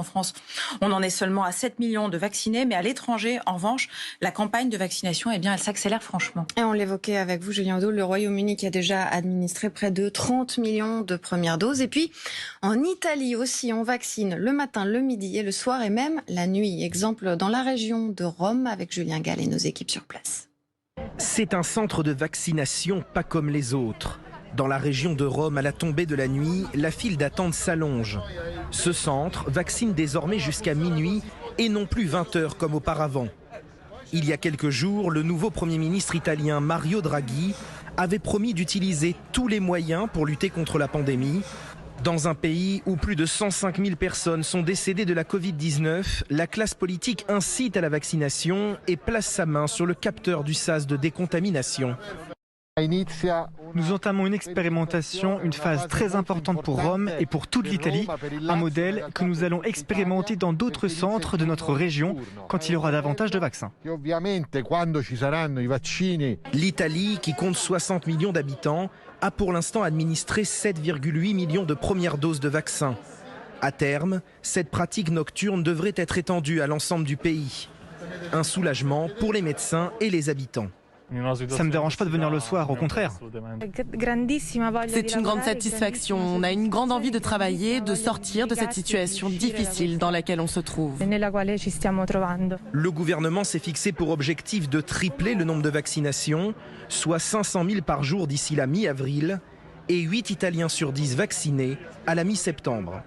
France, on en est seulement à 7 millions de vaccinés, mais à l'étranger, en revanche, la campagne de vaccination, eh bien, elle s'accélère franchement. Et on l'évoquait avec vous, Julien Audoul, le Royaume-Uni qui a déjà administré près de 30 millions de premières doses. Et puis, en Italie aussi, on vaccine le matin, le midi et le soir et même la nuit. Exemple dans la région de Rome avec Julien Gall et nos équipes sur place. C'est un centre de vaccination pas comme les autres. Dans la région de Rome, à la tombée de la nuit, la file d'attente s'allonge. Ce centre vaccine désormais jusqu'à minuit et non plus 20 heures comme auparavant. Il y a quelques jours, le nouveau Premier ministre italien Mario Draghi avait promis d'utiliser tous les moyens pour lutter contre la pandémie. Dans un pays où plus de 105 000 personnes sont décédées de la Covid-19, la classe politique incite à la vaccination et place sa main sur le capteur du sas de décontamination. Nous entamons une expérimentation, une phase très importante pour Rome et pour toute l'Italie, un modèle que nous allons expérimenter dans d'autres centres de notre région quand il y aura davantage de vaccins. L'Italie, qui compte 60 millions d'habitants, a pour l'instant administré 7,8 millions de premières doses de vaccins. À terme, cette pratique nocturne devrait être étendue à l'ensemble du pays. Un soulagement pour les médecins et les habitants. Ça ne me dérange pas de venir le soir, au contraire. C'est une grande satisfaction. On a une grande envie de travailler, de sortir de cette situation difficile dans laquelle on se trouve. Le gouvernement s'est fixé pour objectif de tripler le nombre de vaccinations, soit 500 000 par jour d'ici la mi-avril, et 8 Italiens sur 10 vaccinés à la mi-septembre.